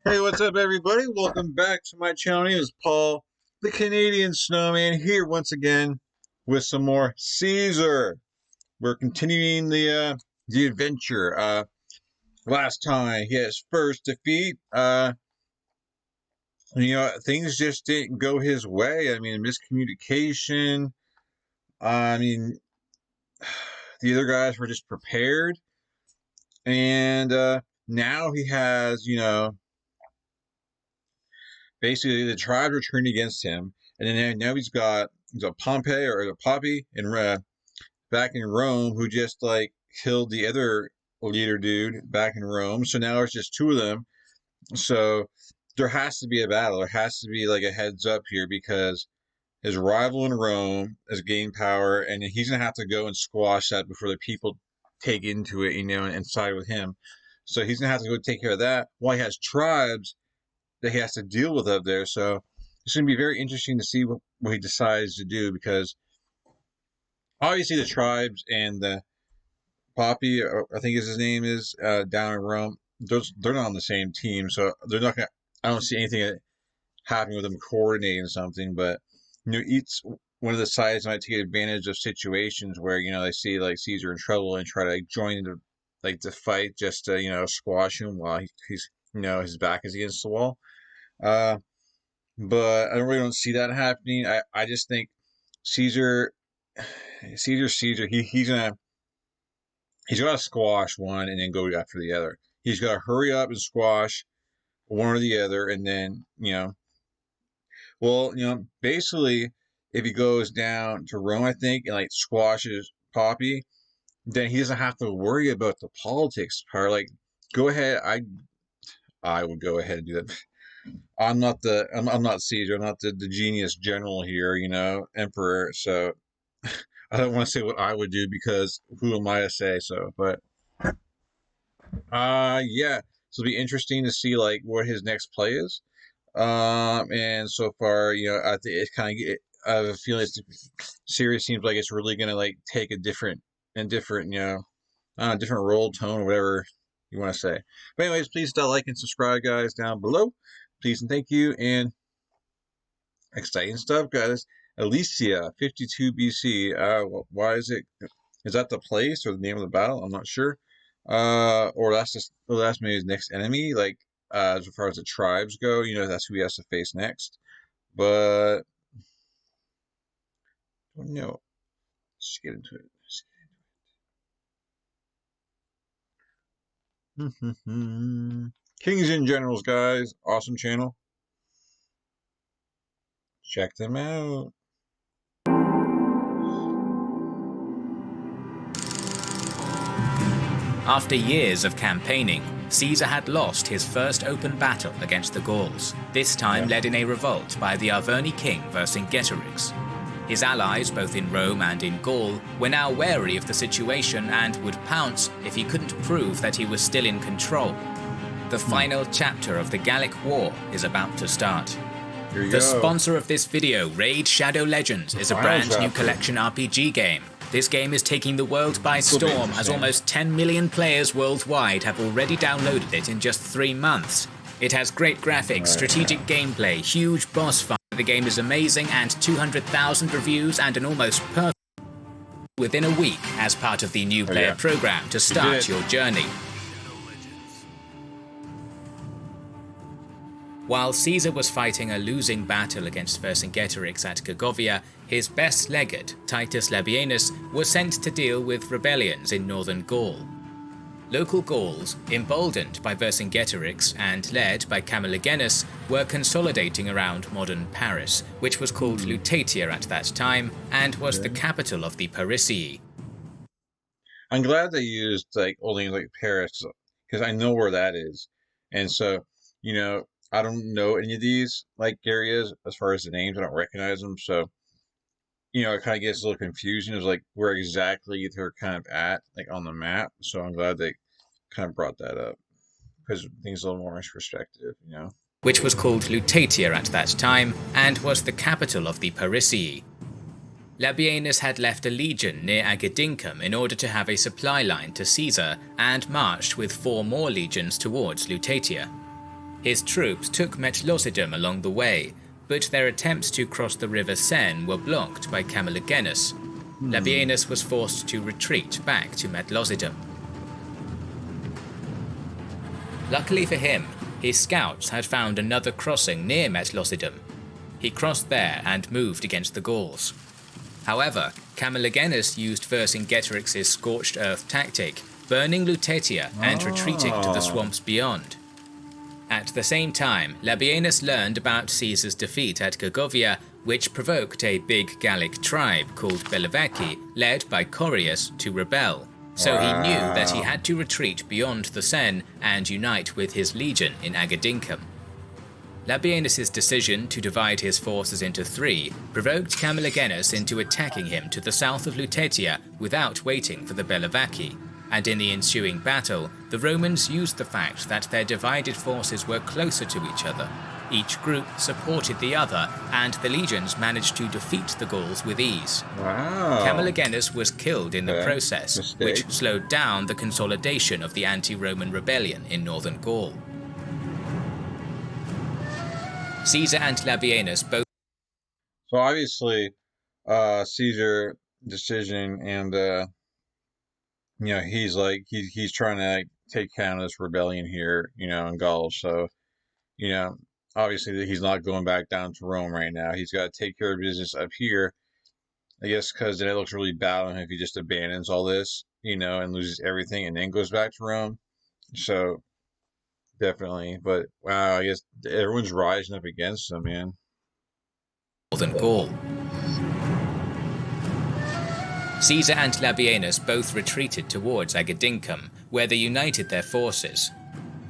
Hey, what's up, everybody? Welcome back to my channel. My name is Paul, the Canadian Snowman, here once again with some more Caesar. We're continuing the adventure. Last time he had his first defeat. Things just didn't go his way. I mean, miscommunication. I mean, the other guys were just prepared, and now he has, basically the tribes are turned against him, and then now he's got Pompey or a Poppy in back in Rome who just like killed the other leader dude back in Rome. So now it's just two of them. So there has to be a battle. There has to be like a heads up here because his rival in Rome has gained power, and he's gonna have to go and squash that before the people take into it, and side with him. So he's gonna have to go take care of that while he has tribes that he has to deal with up there. So it's going to be very interesting to see what he decides to do because obviously the tribes and the Poppy, I think his name is, down in Rome. They're not on the same team, so they're not going. I don't see anything happening with them coordinating something. But each one of the sides might take advantage of situations where they see like Caesar in trouble and try to like, join the fight just to squash him while he's his back is against the wall. Uh, but I really don't see that happening. I just think Caesar, Caesar. He's gonna squash one and then go after the other. He's got to hurry up and squash one or the other, and then basically, if he goes down to Rome, I think, and like squashes Poppy, then he doesn't have to worry about the politics part. Like, go ahead. I would go ahead and do that. I'm not Caesar. I'm not the genius general here, emperor. So I don't want to say what I would do because who am I to say so? But yeah. So it'll be interesting to see like what his next play is. And so far, I think it's kind of I have a feeling it's series seems like it's really gonna like take a different different role tone or whatever you want to say. But anyways, please like and subscribe, guys, down below. Please and thank you. And exciting stuff, guys. Alesia, 52 BC. Why is it? Is that the place or the name of the battle? I'm not sure. Or that's maybe his next enemy. Like, as far as the tribes go, that's who he has to face next. But no, let's get into it. Kings and Generals, guys. Awesome channel. Check them out. After years of campaigning, Caesar had lost his first open battle against the Gauls, this time led in a revolt by the Arverni king Vercingetorix. His allies, both in Rome and in Gaul, were now wary of the situation and would pounce if he couldn't prove that he was still in control. The final chapter of the Gallic War is about to start. The sponsor of this video, Raid Shadow Legends, is a brand new collection RPG game. This game is taking the world by storm as almost 10 million players worldwide have already downloaded it in just 3 months. It has great graphics, strategic gameplay, huge boss fight. The game is amazing and 200,000 reviews and an almost perfect within a week as part of the new player program to start your journey. While Caesar was fighting a losing battle against Vercingetorix at Gergovia, his best legate, Titus Labienus, was sent to deal with rebellions in northern Gaul. Local Gauls, emboldened by Vercingetorix and led by Camulogenus, were consolidating around modern Paris, which was called Lutetia at that time and was the capital of the Parisii. I'm glad they used like only like Paris because I know where that is, and so I don't know any of these like areas as far as the names. I don't recognize them, so it kind of gets a little confusing. It's like where exactly they're kind of at, like on the map. So I'm glad they kind of brought that up because things a little more perspective, Which was called Lutetia at that time and was the capital of the Parisii. Labienus had left a legion near Agedincum in order to have a supply line to Caesar and marched with 4 more legions towards Lutetia. His troops took Metlosedum along the way, but their attempts to cross the river Seine were blocked by Camulogenus. Labienus was forced to retreat back to Metlosedum. Luckily for him, his scouts had found another crossing near Metlosedum. He crossed there and moved against the Gauls. However, Camulogenus used Vercingetorix's scorched earth tactic, burning Lutetia and retreating to the swamps beyond. At the same time, Labienus learned about Caesar's defeat at Gergovia, which provoked a big Gallic tribe called Bellovaci, led by Corius, to rebel. So he knew that he had to retreat beyond the Seine and unite with his legion in Agedincum. Labienus' decision to divide his forces into three provoked Camulogenus into attacking him to the south of Lutetia without waiting for the Bellovaci, and in the ensuing battle, the Romans used the fact that their divided forces were closer to each other. Each group supported the other, and the legions managed to defeat the Gauls with ease. Camulogenus was killed in the process, which slowed down the consolidation of the anti-Roman rebellion in northern Gaul. Caesar and Labienus both... So obviously, Caesar decision, and he's like he's trying to take down this rebellion here, in Gaul. So, obviously he's not going back down to Rome right now. He's got to take care of business up here. I guess because then it looks really bad on him if he just abandons all this, and loses everything and then goes back to Rome. So. Definitely, but wow, I guess everyone's rising up against him, man. Northern Gaul. Caesar and Labienus both retreated towards Agedincum, where they united their forces.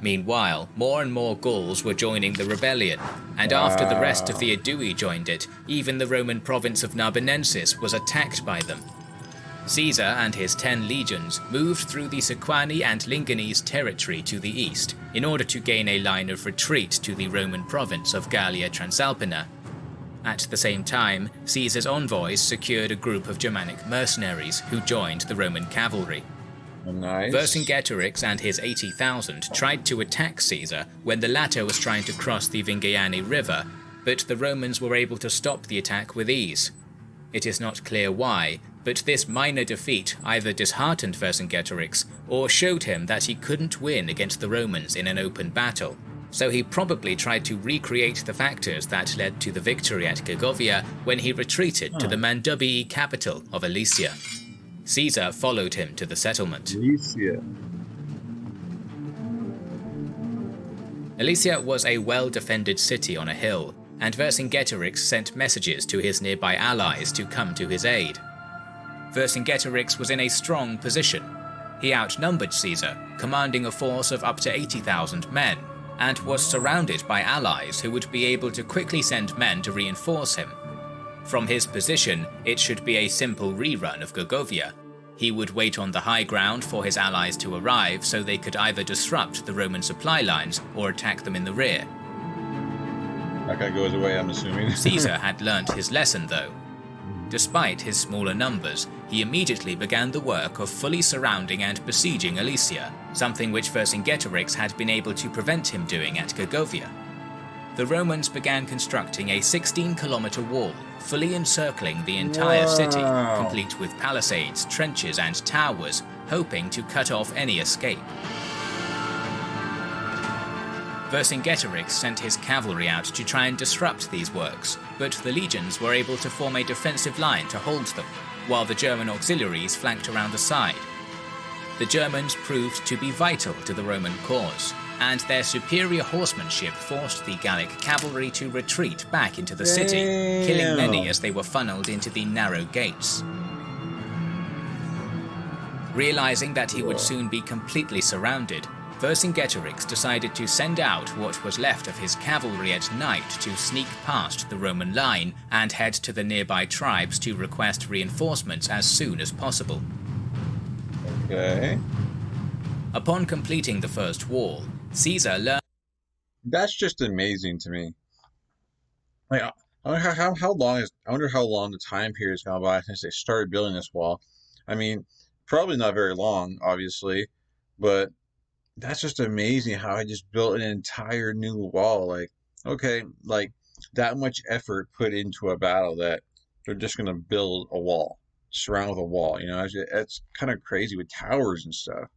Meanwhile, more and more Gauls were joining the rebellion, and after the rest of the Aedui joined it, even the Roman province of Narbonensis was attacked by them. Caesar and his 10 legions moved through the Sequani and Lingonese territory to the east, in order to gain a line of retreat to the Roman province of Gallia Transalpina. At the same time, Caesar's envoys secured a group of Germanic mercenaries who joined the Roman cavalry. Nice. Vercingetorix and his 80,000 tried to attack Caesar when the latter was trying to cross the Vingaiani River, but the Romans were able to stop the attack with ease. It is not clear why, but this minor defeat either disheartened Vercingetorix or showed him that he couldn't win against the Romans in an open battle, so he probably tried to recreate the factors that led to the victory at Gergovia when he retreated to the Mandubii capital of Alesia. Caesar followed him to the settlement. Alesia was a well-defended city on a hill, and Vercingetorix sent messages to his nearby allies to come to his aid. Vercingetorix was in a strong position. He outnumbered Caesar, commanding a force of up to 80,000 men, and was surrounded by allies who would be able to quickly send men to reinforce him. From his position, it should be a simple rerun of Gergovia. He would wait on the high ground for his allies to arrive so they could either disrupt the Roman supply lines or attack them in the rear. That guy goes away, I'm assuming. Caesar had learnt his lesson though. Despite his smaller numbers, he immediately began the work of fully surrounding and besieging Alesia, something which Vercingetorix had been able to prevent him doing at Gergovia. The Romans began constructing a 16-kilometer wall, fully encircling the entire city, complete with palisades, trenches, and towers, hoping to cut off any escape. Vercingetorix sent his cavalry out to try and disrupt these works, but the legions were able to form a defensive line to hold them, while the German auxiliaries flanked around the side. The Germans proved to be vital to the Roman cause, and their superior horsemanship forced the Gallic cavalry to retreat back into the city, killing many as they were funneled into the narrow gates. Realizing that he would soon be completely surrounded, Vercingetorix decided to send out what was left of his cavalry at night to sneak past the Roman line and head to the nearby tribes to request reinforcements as soon as possible. Okay. Upon completing the first wall, Caesar learned... That's just amazing to me. Like, I wonder how long the time period has gone by since they started building this wall. I mean, probably not very long, obviously, but that's just amazing how I just built an entire new wall. Like, okay, like that much effort put into a battle that they're just gonna build a wall, surround with a wall. It's kind of crazy with towers and stuff.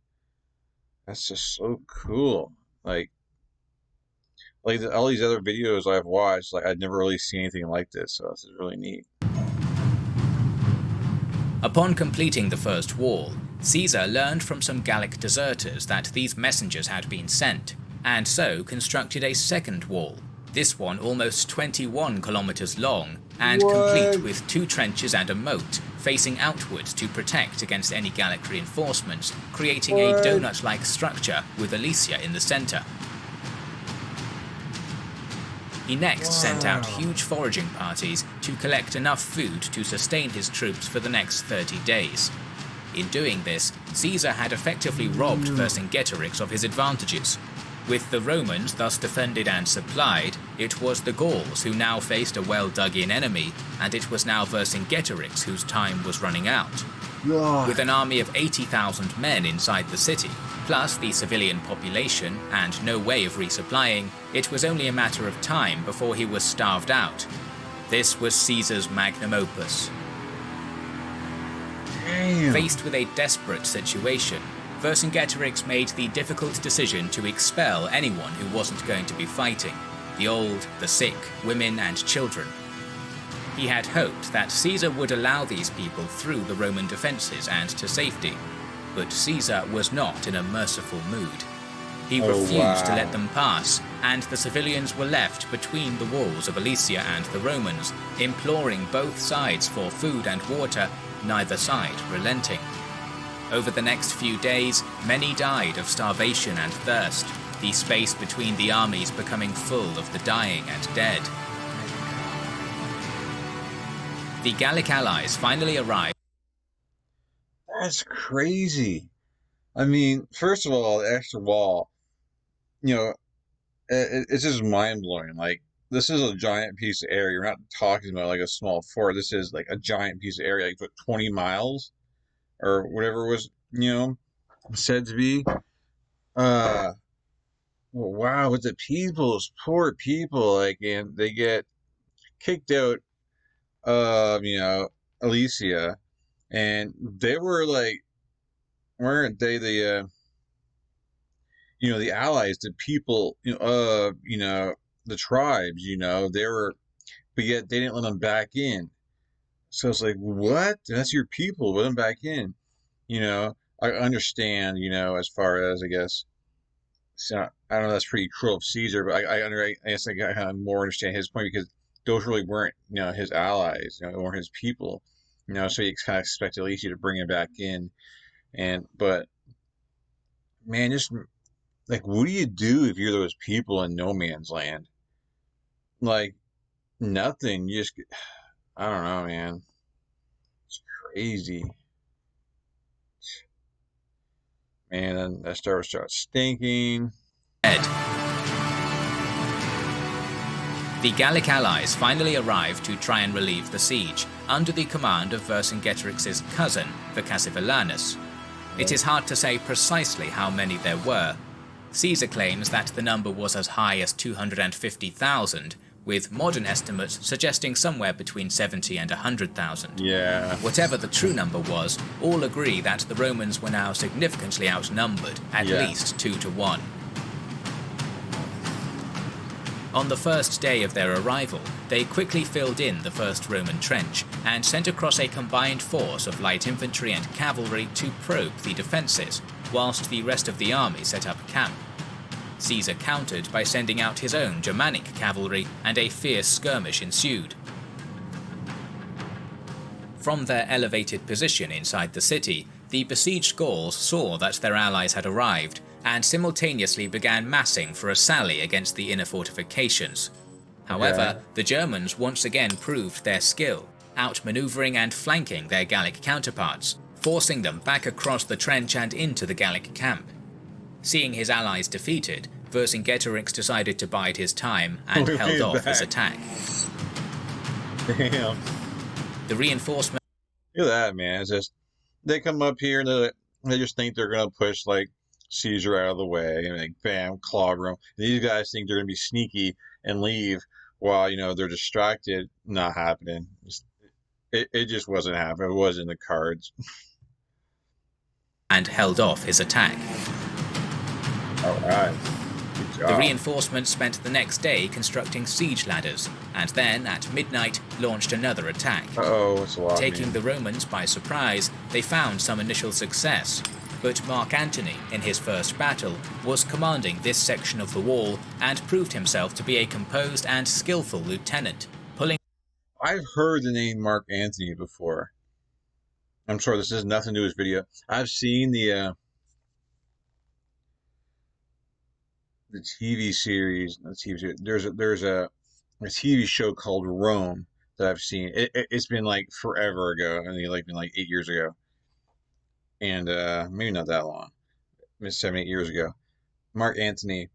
That's just so cool. Like, all these other videos I've watched, like I'd never really seen anything like this. So this is really neat. Upon completing the first wall, Caesar learned from some Gallic deserters that these messengers had been sent, and so constructed a second wall, this one almost 21 kilometers long and complete with 2 trenches and a moat, facing outwards to protect against any Gallic reinforcements, creating a donut-like structure with Alesia in the center. He next sent out huge foraging parties to collect enough food to sustain his troops for the next 30 days. In doing this, Caesar had effectively robbed Vercingetorix of his advantages. With the Romans thus defended and supplied, it was the Gauls who now faced a well-dug-in enemy, and it was now Vercingetorix whose time was running out. With an army of 80,000 men inside the city, plus the civilian population and no way of resupplying, it was only a matter of time before he was starved out. This was Caesar's magnum opus. Damn. Faced with a desperate situation, Vercingetorix made the difficult decision to expel anyone who wasn't going to be fighting: the old, the sick, women and children. He had hoped that Caesar would allow these people through the Roman defences and to safety, but Caesar was not in a merciful mood. He refused to let them pass, and the civilians were left between the walls of Alesia and the Romans, imploring both sides for food and water, neither side relenting. Over the next few days, many died of starvation and thirst, the space between the armies becoming full of the dying and dead. The Gallic allies finally arrived. That's crazy. I mean, first of all, the extra wall, it's just mind blowing. Like, this is a giant piece of area. We're not talking about like a small fort. This is like a giant piece of area, like 20 miles or whatever it was, said to be. Well, wow, with the people's poor people, like, and they get kicked out of, Alesia, and they were like, weren't they the the allies, the people, the tribes, they were, but yet they didn't let them back in. So it's like, what? That's your people, let them back in. I understand, as far as, I guess, so I don't know, that's pretty cruel of Caesar, but I guess I kind of more understand his point, because those really weren't, his allies, they weren't his people, so he kind of expected Alesia to bring him back in. But man, just like, what do you do if you're those people in no man's land? Like, nothing. You just, I don't know, man. It's crazy. Man, then that starts stinking. The Gallic allies finally arrived to try and relieve the siege, under the command of Vercingetorix's cousin, Vercassivelanus. It is hard to say precisely how many there were. Caesar claims that the number was as high as 250,000, with modern estimates suggesting somewhere between 70 and 100,000. Yeah. Whatever the true number was, all agree that the Romans were now significantly outnumbered, at least 2 to 1. On the first day of their arrival, they quickly filled in the first Roman trench and sent across a combined force of light infantry and cavalry to probe the defences, whilst the rest of the army set up camp. Caesar countered by sending out his own Germanic cavalry, and a fierce skirmish ensued. From their elevated position inside the city, the besieged Gauls saw that their allies had arrived, and simultaneously began massing for a sally against the inner fortifications. However, the Germans once again proved their skill, outmaneuvering and flanking their Gallic counterparts, forcing them back across the trench and into the Gallic camp. Seeing his allies defeated, Vercingetorix decided to bide his time and held off his attack. Damn. The reinforcement. Look at that, man. It's just, they come up here and they just think they're gonna push like Caesar out of the way, and like bam, clobber him. These guys think they're gonna be sneaky and leave while they're distracted. Not happening. It just wasn't happening. It wasn't in the cards. And held off his attack. All right. The reinforcements spent the next day constructing siege ladders, and then, at midnight, launched another attack. It's a lot. Taking the Romans by surprise, they found some initial success. But Mark Antony, in his first battle, was commanding this section of the wall and proved himself to be a composed and skillful lieutenant, pulling... I've heard the name Mark Antony before. I'm sure this has nothing to do with his video. I've seen the TV series. Not TV series. There's a TV show called Rome that I've seen. It's been like forever ago. I mean, been like 8 years ago, and maybe not that long. Maybe 7, 8 years ago. Mark Antony.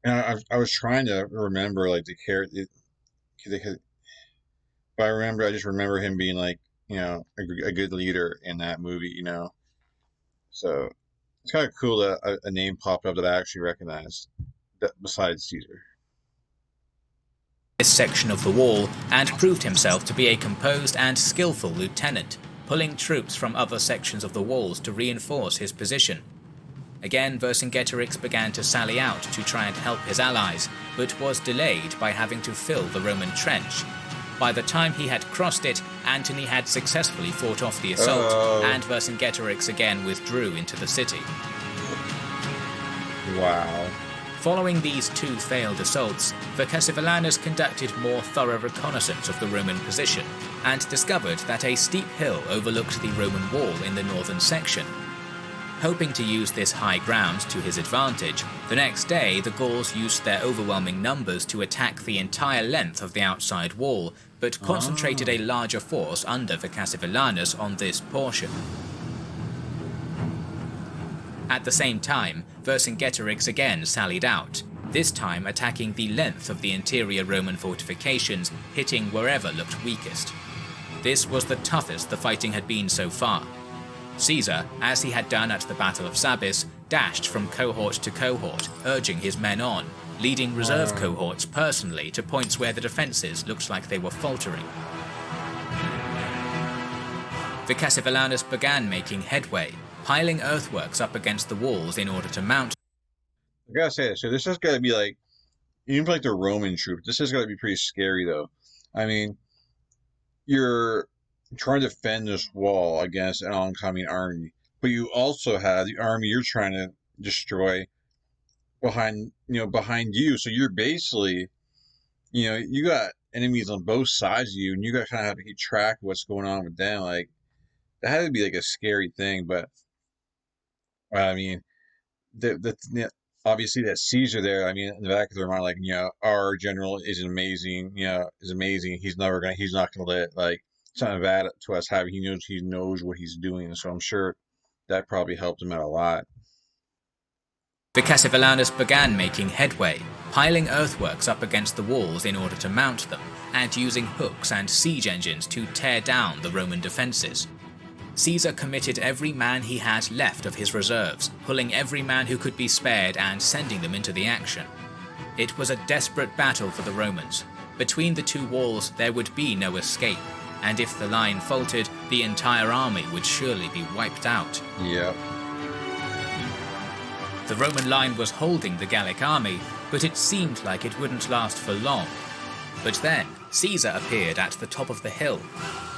And I was trying to remember like the character, but I just remember him being like a good leader in that movie. So it's kind of cool that a name popped up that I actually recognized, besides Caesar. This section of the wall and proved himself to be a composed and skillful lieutenant, pulling troops from other sections of the walls to reinforce his position. Again, Vercingetorix began to sally out to try and help his allies, but was delayed by having to fill the Roman trench. By the time he had crossed it, Antony had successfully fought off the assault, and Vercingetorix again withdrew into the city. Wow. Following these two failed assaults, Vercassivelanus conducted more thorough reconnaissance of the Roman position, and discovered that a steep hill overlooked the Roman wall in the northern section. Hoping to use this high ground to his advantage, the next day the Gauls used their overwhelming numbers to attack the entire length of the outside wall, but concentrated a larger force under Vercassivelanus on this portion. At the same time, Vercingetorix again sallied out, this time attacking the length of the interior Roman fortifications, hitting wherever looked weakest. This was the toughest the fighting had been so far. Caesar, as he had done at the Battle of Sabis, dashed from cohort to cohort, urging his men on, leading reserve cohorts personally to points where the defences looked like they were faltering. Vercassivelanus began making headway, piling earthworks up against the walls in order to mount. I gotta say, so this has got to be like, even for like the Roman troops, this has got to be pretty scary though. I mean, you're trying to defend this wall against an oncoming army, but you also have the army you're trying to destroy behind you. So you're basically, you got enemies on both sides of you, and you got to kind of have to keep track of what's going on with them. Like, that had to be like a scary thing. But I mean, obviously that Caesar there, I mean, in the back of their mind, like, our general is amazing. Is amazing. He's not gonna let like something bad to us happen. He knows what he's doing. So I'm sure that probably helped him out a lot. Vercassivelanus began making headway, piling earthworks up against the walls in order to mount them, and using hooks and siege engines to tear down the Roman defences. Caesar committed every man he had left of his reserves, pulling every man who could be spared and sending them into the action. It was a desperate battle for the Romans. Between the two walls there would be no escape, and if the line faltered, the entire army would surely be wiped out. Yep. The Roman line was holding the Gallic army, but it seemed like it wouldn't last for long. But then, Caesar appeared at the top of the hill.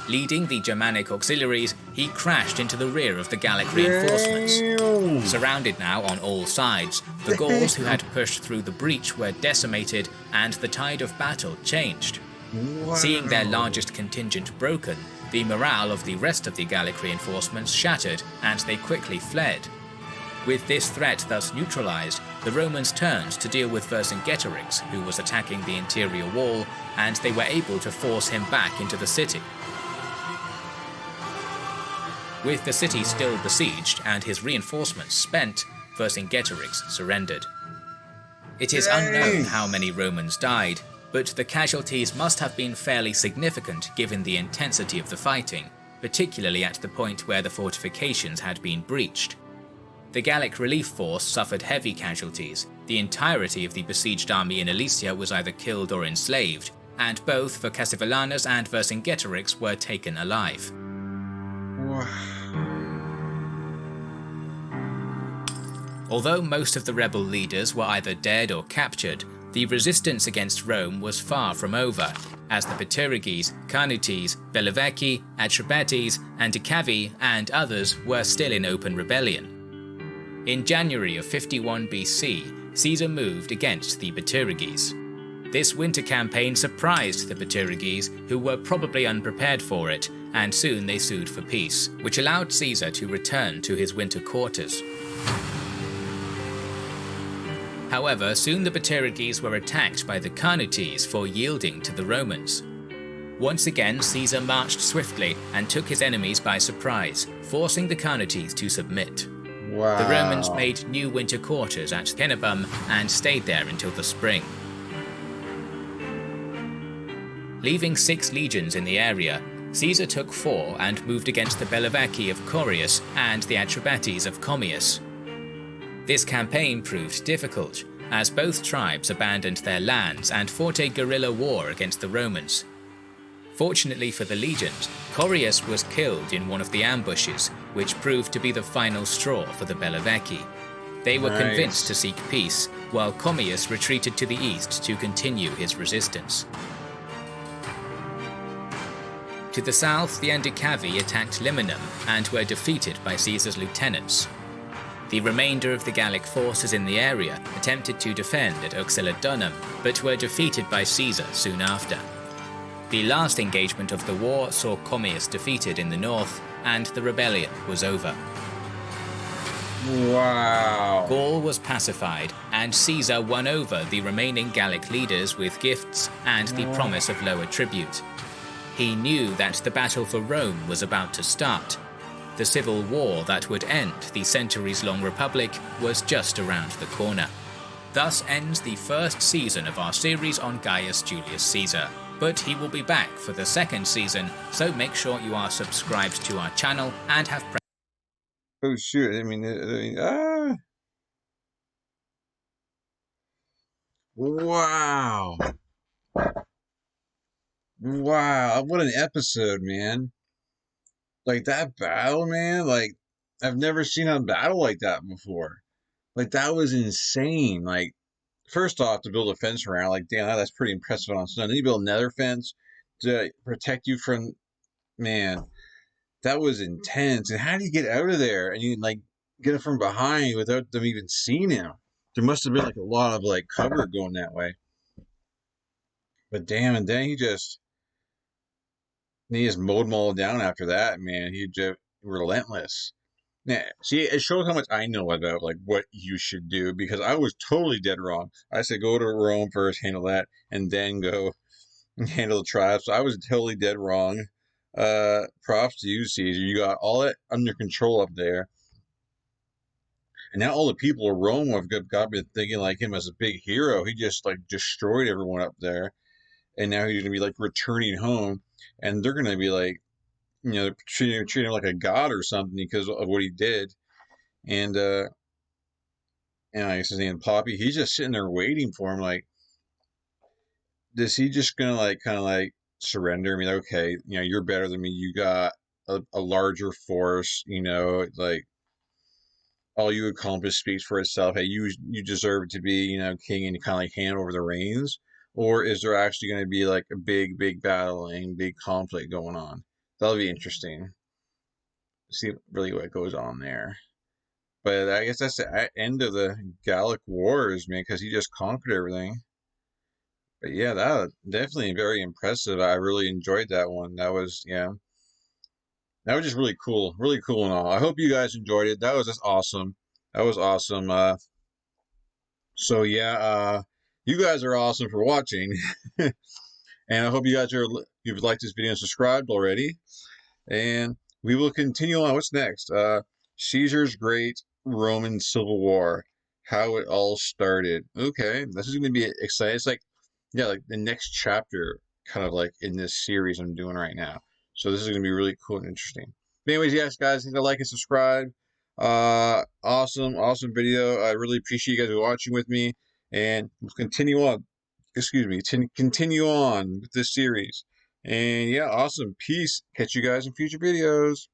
Leading the Germanic auxiliaries, he crashed into the rear of the Gallic reinforcements. Surrounded now on all sides, the Gauls who had pushed through the breach were decimated, and the tide of battle changed. Wow. Seeing their largest contingent broken, the morale of the rest of the Gallic reinforcements shattered, and they quickly fled. With this threat thus neutralized, the Romans turned to deal with Vercingetorix, who was attacking the interior wall, and they were able to force him back into the city. With the city still besieged and his reinforcements spent, Vercingetorix surrendered. It is unknown how many Romans died, but the casualties must have been fairly significant given the intensity of the fighting, particularly at the point where the fortifications had been breached. The Gallic relief force suffered heavy casualties. The entirety of the besieged army in Alesia was either killed or enslaved, and both Vercassivellaunus and Vercingetorix were taken alive. Although most of the rebel leaders were either dead or captured, the resistance against Rome was far from over, as the Bituriges, Carnutes, Bellovaci, Atrebates, Anticavi, and others were still in open rebellion. In January of 51 BC, Caesar moved against the Bituriges. This winter campaign surprised the Bituriges, who were probably unprepared for it, and soon they sued for peace, which allowed Caesar to return to his winter quarters. However, soon the Bituriges were attacked by the Carnutes for yielding to the Romans. Once again, Caesar marched swiftly and took his enemies by surprise, forcing the Carnutes to submit. Wow. The Romans made new winter quarters at Cenabum and stayed there until the spring. Leaving 6 legions in the area, Caesar took 4 and moved against the Bellovaci of Corius and the Atrebates of Commius. This campaign proved difficult, as both tribes abandoned their lands and fought a guerrilla war against the Romans. Fortunately for the legions, Corius was killed in one of the ambushes, which proved to be the final straw for the Bellovaci. They were convinced to seek peace, while Commius retreated to the east to continue his resistance. To the south, the Anticavi attacked Liminum and were defeated by Caesar's lieutenants. The remainder of the Gallic forces in the area attempted to defend at Uxellodunum, but were defeated by Caesar soon after. The last engagement of the war saw Commius defeated in the north, and the rebellion was over. Wow. Gaul was pacified, and Caesar won over the remaining Gallic leaders with gifts and the promise of lower tribute. He knew that the battle for Rome was about to start. The civil war that would end the centuries-long republic was just around the corner. Thus ends the first season of our series on Gaius Julius Caesar. But he will be back for the second season, so make sure you are subscribed to our channel and have Oh shoot, Wow. Wow, what an episode, man. Like, that battle, man, like, I've never seen a battle like that before. Like, that was insane. Like, first off, to build a fence around, like, damn, that's pretty impressive on its own. Then you build another fence to protect you from, man, that was intense. And how do you get out of there? And you, like, get it from behind without them even seeing him. There must have been, like, a lot of, like, cover going that way. But damn, and then he just mowed them all down after that, man. He just relentless. Yeah, see, it shows how much I know about like what you should do, because I was totally dead wrong. I said go to Rome first, handle that, and then go and handle the tribes. So I was totally dead wrong. Props to you, Caesar. You got all that under control up there. And now all the people of Rome have got me thinking like him as a big hero. He just like destroyed everyone up there. And now he's gonna be like returning home, and they're gonna be like, you know, treating him like a god or something because of what he did. And I guess his name Poppy, he's just sitting there waiting for him. Like, is he just gonna like kind of like surrender? I mean, okay, you know, you're better than me. You got a larger force. You know, like all you accomplished speaks for itself. Hey, you deserve to be, you know, king and kind of like hand over the reins. Or is there actually going to be like a big battle and big conflict going on? That'll be interesting. See really what goes on there. But I guess that's the end of the Gallic Wars, man, because he just conquered everything. But yeah, that was definitely very impressive. I really enjoyed that one. That was, yeah, that was just really cool and all. I hope you guys enjoyed it. That was just awesome. That was awesome. So yeah, you guys are awesome for watching. And I hope you guys you've liked this video and subscribed already. And we will continue on. What's next? Caesar's Great Roman Civil War. How it all started. Okay, this is going to be exciting. It's like, yeah, like the next chapter, kind of like in this series I'm doing right now. So this is going to be really cool and interesting. But anyways, yes, guys, hit the like and subscribe. Awesome video. I really appreciate you guys watching with me, and we'll continue on. Excuse me, to continue on with this series. And yeah, awesome. Peace. Catch you guys in future videos.